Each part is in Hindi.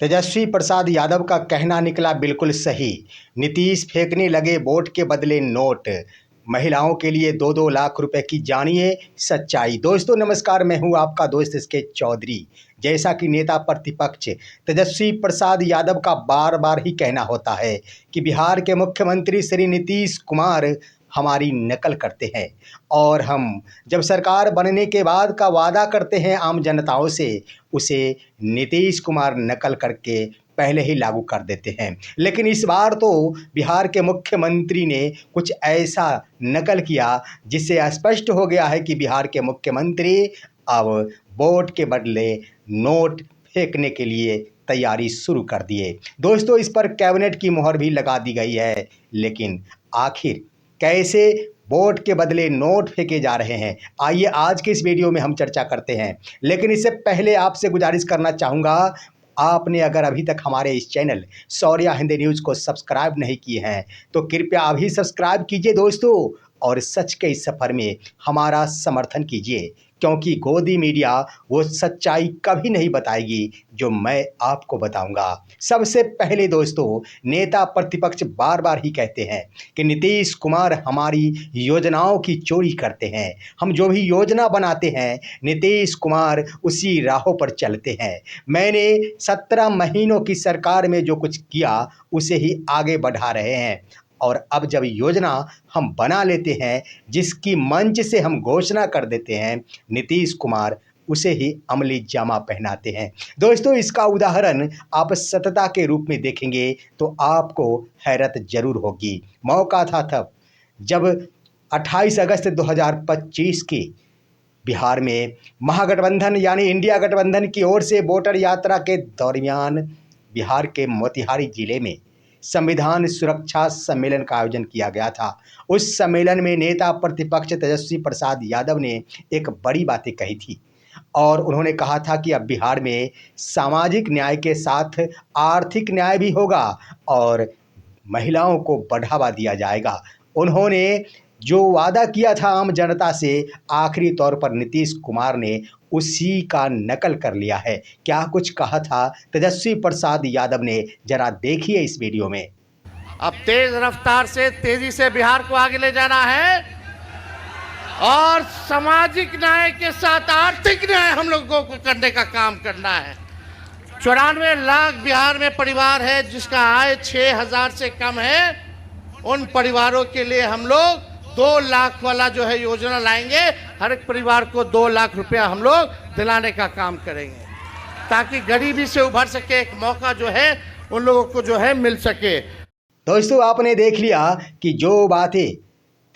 तेजस्वी प्रसाद यादव का कहना निकला बिल्कुल सही। नीतीश फेंकने लगे वोट के बदले नोट। महिलाओं के लिए 2-2 लाख रुपए की जानिए सच्चाई। दोस्तों नमस्कार, मैं हूं आपका दोस्त इसके चौधरी। जैसा कि नेता प्रतिपक्ष तेजस्वी प्रसाद यादव का बार बार ही कहना होता है कि बिहार के मुख्यमंत्री श्री नीतीश कुमार हमारी नकल करते हैं और हम जब सरकार बनने के बाद का वादा करते हैं आम जनताओं से, उसे नीतीश कुमार नकल करके पहले ही लागू कर देते हैं। लेकिन इस बार तो बिहार के मुख्यमंत्री ने कुछ ऐसा नकल किया जिससे स्पष्ट हो गया है कि बिहार के मुख्यमंत्री अब वोट के बदले नोट फेंकने के लिए तैयारी शुरू कर दिए। दोस्तों इस पर कैबिनेट की मुहर भी लगा दी गई है। लेकिन आखिर कैसे वोट के बदले नोट फेंके जा रहे हैं, आइए आज के इस वीडियो में हम चर्चा करते हैं। लेकिन इससे पहले आपसे गुजारिश करना चाहूँगा, आपने अगर अभी तक हमारे इस चैनल शौर्या हिंदी न्यूज़ को सब्सक्राइब नहीं किए हैं तो कृपया अभी सब्सक्राइब कीजिए दोस्तों, और सच के इस सफ़र में हमारा समर्थन कीजिए, क्योंकि गोदी मीडिया वो सच्चाई कभी नहीं बताएगी जो मैं आपको बताऊंगा। सबसे पहले दोस्तों, नेता प्रतिपक्ष बार बार ही कहते हैं कि नीतीश कुमार हमारी योजनाओं की चोरी करते हैं। हम जो भी योजना बनाते हैं नीतीश कुमार उसी राहों पर चलते हैं। मैंने 17 महीनों की सरकार में जो कुछ किया उसे ही आगे बढ़ा रहे हैं, और अब जब योजना हम बना लेते हैं, जिसकी मंच से हम घोषणा कर देते हैं, नीतीश कुमार उसे ही अमली जामा पहनाते हैं। दोस्तों इसका उदाहरण आप सतता के रूप में देखेंगे तो आपको हैरत जरूर होगी। मौका था तब जब 28 अगस्त 2025 की बिहार में महागठबंधन यानी इंडिया गठबंधन की ओर से वोटर यात्रा के दरमियान बिहार के मोतिहारी जिले में संविधान सुरक्षा सम्मेलन का आयोजन किया गया था। उस सम्मेलन में नेता प्रतिपक्ष तेजस्वी प्रसाद यादव ने एक बड़ी बातें कही थी, और उन्होंने कहा था कि अब बिहार में सामाजिक न्याय के साथ आर्थिक न्याय भी होगा और महिलाओं को बढ़ावा दिया जाएगा। उन्होंने जो वादा किया था आम जनता से, आखिरी तौर पर नीतीश कुमार ने उसी का नकल कर लिया है। क्या कुछ कहा था तेजस्वी प्रसाद यादव ने, जरा देखिए इस वीडियो में। अब तेज रफ्तार से तेजी से बिहार को आगे ले जाना है और सामाजिक न्याय के साथ आर्थिक न्याय हम लोगों को करने का काम करना है। 94 लाख बिहार में परिवार है जिसका आय 6,000 से कम है। उन परिवारों के लिए हम लोग 2 लाख वाला जो है योजना लाएंगे। हर एक परिवार को 2 लाख रुपया हम लोग दिलाने का काम करेंगे ताकि गरीबी से उभर सके, एक मौका जो है उन लोगों को जो है मिल सके। दोस्तों आपने देख लिया कि जो बातें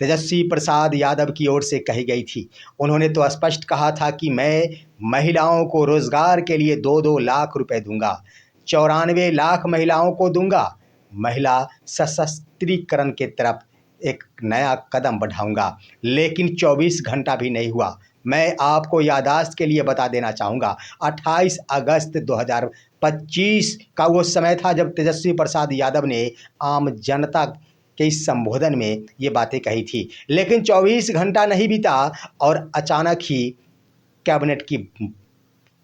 तेजस्वी प्रसाद यादव की ओर से कही गई थी, उन्होंने तो स्पष्ट कहा था कि मैं महिलाओं को रोजगार के लिए 2-2 लाख रुपए दूंगा, 94 लाख महिलाओं को दूंगा, महिला सशक्तिकरण के तरफ एक नया कदम बढ़ाऊंगा। लेकिन 24 घंटा भी नहीं हुआ। मैं आपको याददाश्त के लिए बता देना चाहूँगा, 28 अगस्त 2025 का वो समय था जब तेजस्वी प्रसाद यादव ने आम जनता के इस संबोधन में ये बातें कही थी। लेकिन 24 घंटा नहीं बीता और अचानक ही कैबिनेट की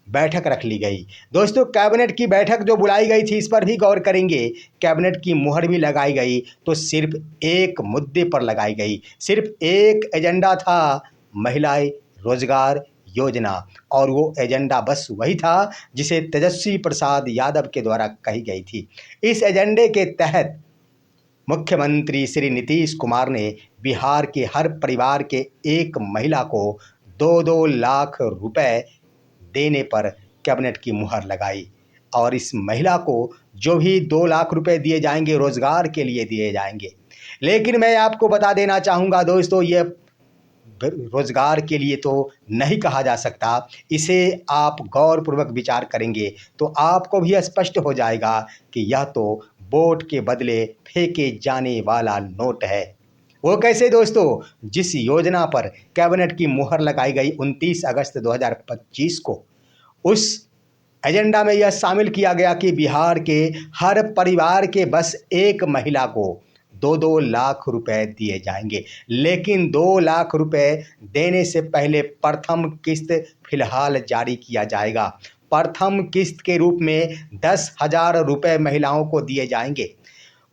बैठक रख ली गई। दोस्तों कैबिनेट की बैठक जो बुलाई गई थी, इस पर भी गौर करेंगे। कैबिनेट की मुहर भी लगाई गई तो सिर्फ एक मुद्दे पर लगाई गई, सिर्फ एक एजेंडा था, महिलाएं रोजगार योजना, और वो एजेंडा बस वही था जिसे तेजस्वी प्रसाद यादव के द्वारा कही गई थी। इस एजेंडे के तहत मुख्यमंत्री श्री नीतीश कुमार ने बिहार के हर परिवार के एक महिला को 2-2 लाख रुपए देने पर कैबिनेट की मुहर लगाई, और इस महिला को जो भी 2 लाख रुपए दिए जाएंगे रोजगार के लिए दिए जाएंगे। लेकिन मैं आपको बता देना चाहूँगा दोस्तों, ये रोजगार के लिए तो नहीं कहा जा सकता। इसे आप गौरपूर्वक विचार करेंगे तो आपको भी स्पष्ट हो जाएगा कि यह तो वोट के बदले फेंके जाने वाला नोट है। वो कैसे दोस्तों? जिस योजना पर कैबिनेट की मुहर लगाई गई 29 अगस्त 2025 को, उस एजेंडा में यह शामिल किया गया कि बिहार के हर परिवार के बस एक महिला को 2-2 लाख रुपए दिए जाएंगे। लेकिन 2 लाख रुपए देने से पहले प्रथम किस्त फिलहाल जारी किया जाएगा। प्रथम किस्त के रूप में 10,000 रुपये महिलाओं को दिए जाएंगे।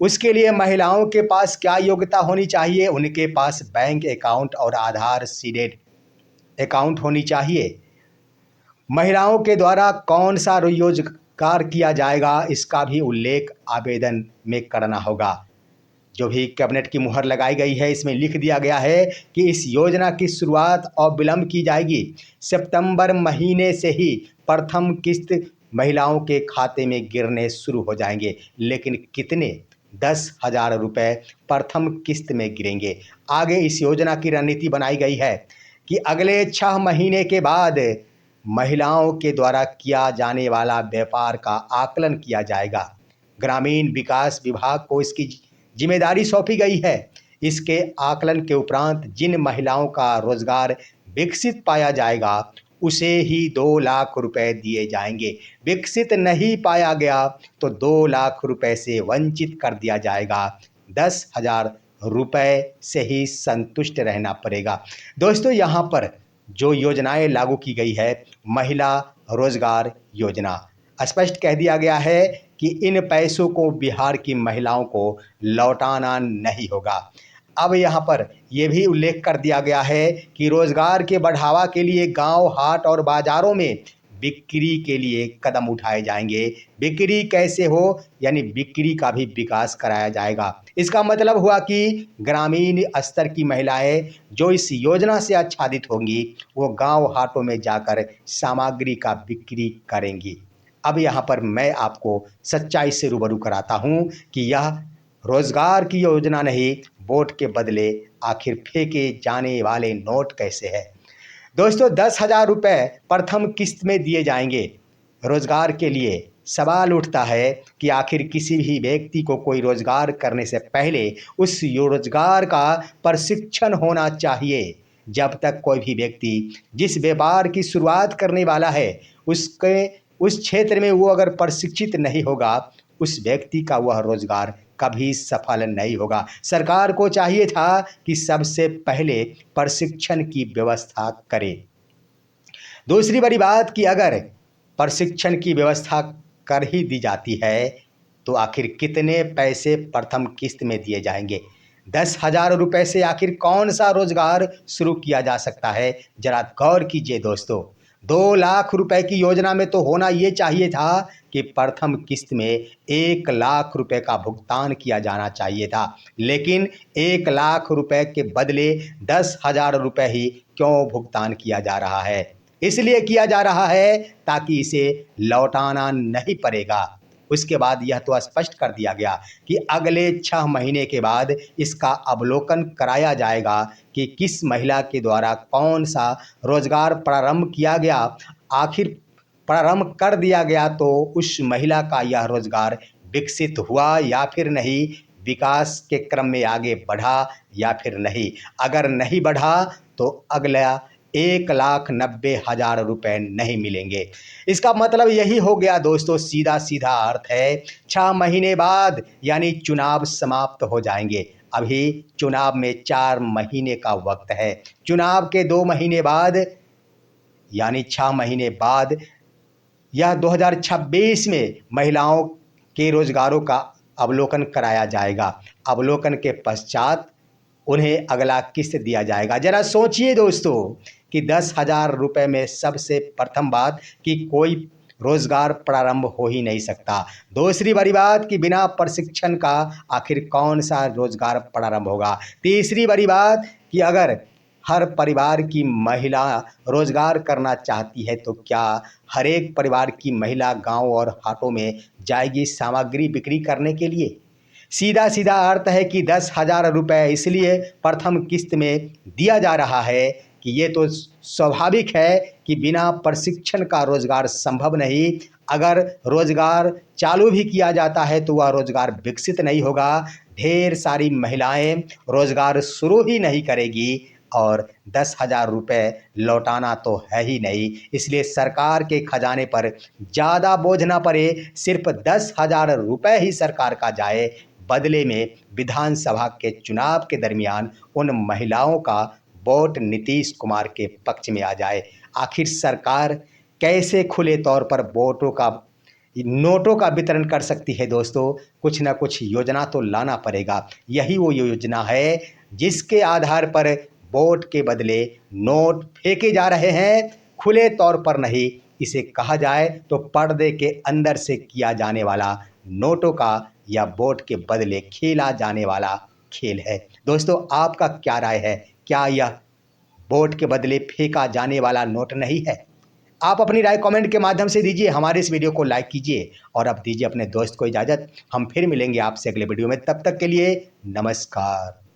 उसके लिए महिलाओं के पास क्या योग्यता होनी चाहिए? उनके पास बैंक अकाउंट और आधार सीडेड अकाउंट होनी चाहिए। महिलाओं के द्वारा कौन सा रोजगार किया जाएगा, इसका भी उल्लेख आवेदन में करना होगा। जो भी कैबिनेट की मुहर लगाई गई है, इसमें लिख दिया गया है कि इस योजना की शुरुआत अविलंब की जाएगी। सितंबर महीने से ही प्रथम किस्त महिलाओं के खाते में गिरने शुरू हो जाएंगे। लेकिन कितने? 10,000 रुपये प्रथम किस्त में गिरेंगे। आगे इस योजना की रणनीति बनाई गई है कि अगले 6 महीने के बाद महिलाओं के द्वारा किया जाने वाला व्यापार का आकलन किया जाएगा। ग्रामीण विकास विभाग को इसकी जिम्मेदारी सौंपी गई है। इसके आकलन के उपरांत जिन महिलाओं का रोजगार विकसित पाया जाएगा उसे ही 2 लाख रुपए दिए जाएंगे। विकसित नहीं पाया गया तो 2 लाख रुपए से वंचित कर दिया जाएगा। 10,000 रुपए से ही संतुष्ट रहना पड़ेगा। दोस्तों, यहाँ पर जो योजनाएं लागू की गई है, महिला रोजगार योजना, स्पष्ट कह दिया गया है कि इन पैसों को बिहार की महिलाओं को लौटाना नहीं होगा। अब यहाँ पर यह भी उल्लेख कर दिया गया है कि रोजगार के बढ़ावा के लिए गांव, हाट और बाजारों में बिक्री के लिए कदम उठाए जाएंगे। बिक्री कैसे हो? यानी बिक्री का भी विकास कराया जाएगा। इसका मतलब हुआ कि ग्रामीण स्तर की महिलाएं जो इस योजना से आच्छादित होंगी वो गांव, हाटों में जाकर सामग्री का बिक्री करेंगी। अब यहाँ पर मैं आपको सच्चाई से रूबरू कराता हूँ कि यह रोजगार की योजना नहीं, वोट के बदले आखिर फेंके जाने वाले नोट कैसे है। दोस्तों, 10,000 रुपये प्रथम किस्त में दिए जाएंगे रोजगार के लिए। सवाल उठता है कि आखिर किसी भी व्यक्ति को कोई रोजगार करने से पहले उस रोजगार का प्रशिक्षण होना चाहिए। जब तक कोई भी व्यक्ति जिस व्यापार की शुरुआत करने वाला है उस क्षेत्र में वो अगर प्रशिक्षित नहीं होगा, उस व्यक्ति का वह रोजगार कभी सफल नहीं होगा। सरकार को चाहिए था कि सबसे पहले प्रशिक्षण की व्यवस्था करे। दूसरी बड़ी बात कि अगर प्रशिक्षण की व्यवस्था कर ही दी जाती है तो आखिर कितने पैसे प्रथम किस्त में दिए जाएंगे? 10,000 रुपये से आखिर कौन सा रोजगार शुरू किया जा सकता है? जरा गौर कीजिए दोस्तों। 2 लाख रुपए की योजना में तो होना ये चाहिए था कि प्रथम किस्त में 1 लाख रुपए का भुगतान किया जाना चाहिए था। लेकिन 1 लाख रुपए के बदले 10,000 रुपये ही क्यों भुगतान किया जा रहा है? इसलिए किया जा रहा है ताकि इसे लौटाना नहीं पड़ेगा। उसके बाद यह तो स्पष्ट कर दिया गया कि अगले 6 महीने के बाद इसका अवलोकन कराया जाएगा कि किस महिला के द्वारा कौन सा रोजगार प्रारंभ किया गया। आखिर प्रारंभ कर दिया गया तो उस महिला का यह रोजगार विकसित हुआ या फिर नहीं, विकास के क्रम में आगे बढ़ा या फिर नहीं। अगर नहीं बढ़ा तो अगला 1,90,000 रुपये नहीं मिलेंगे। इसका मतलब यही हो गया दोस्तों, सीधा सीधा अर्थ है 6 महीने बाद यानी चुनाव समाप्त हो जाएंगे। अभी चुनाव में 4 महीने का वक्त है। चुनाव के 2 महीने बाद यानी 6 महीने बाद यह 2026 में महिलाओं के रोजगारों का अवलोकन कराया जाएगा। अवलोकन के पश्चात उन्हें अगला किस्त दिया जाएगा। जरा सोचिए दोस्तों कि 10,000 रुपये में सबसे प्रथम बात कि कोई रोजगार प्रारंभ हो ही नहीं सकता। दूसरी बड़ी बात कि बिना प्रशिक्षण का आखिर कौन सा रोजगार प्रारंभ होगा। तीसरी बड़ी बात कि अगर हर परिवार की महिला रोजगार करना चाहती है तो क्या हर एक परिवार की महिला गांव और हाटों में जाएगी सामग्री बिक्री करने के लिए? सीधा सीधा अर्थ है कि 10,000 रुपये इसलिए प्रथम किस्त में दिया जा रहा है कि ये तो स्वाभाविक है कि बिना प्रशिक्षण का रोजगार संभव नहीं। अगर रोजगार चालू भी किया जाता है तो वह रोजगार विकसित नहीं होगा। ढेर सारी महिलाएं रोजगार शुरू ही नहीं करेगी और 10,000 रुपये लौटाना तो है ही नहीं। इसलिए सरकार के खजाने पर ज़्यादा बोझ ना पड़े, सिर्फ 10,000 रुपये ही सरकार का जाए। बदले में विधानसभा के चुनाव के दरमियान उन महिलाओं का वोट नीतीश कुमार के पक्ष में आ जाए। आखिर सरकार कैसे खुले तौर पर नोटों का वितरण कर सकती है दोस्तों। कुछ ना कुछ योजना तो लाना पड़ेगा। यही वो योजना है जिसके आधार पर वोट के बदले नोट फेंके जा रहे हैं, खुले तौर पर नहीं, इसे कहा जाए तो पर्दे के अंदर से किया जाने वाला नोटों का या वोट के बदले खेला जाने वाला खेल है। दोस्तों, आपका क्या राय है? क्या यह वोट के बदले फेंका जाने वाला नोट नहीं है? आप अपनी राय कमेंट के माध्यम से दीजिए। हमारे इस वीडियो को लाइक कीजिए और अब दीजिए अपने दोस्त को इजाज़त। हम फिर मिलेंगे आपसे अगले वीडियो में। तब तक के लिए नमस्कार।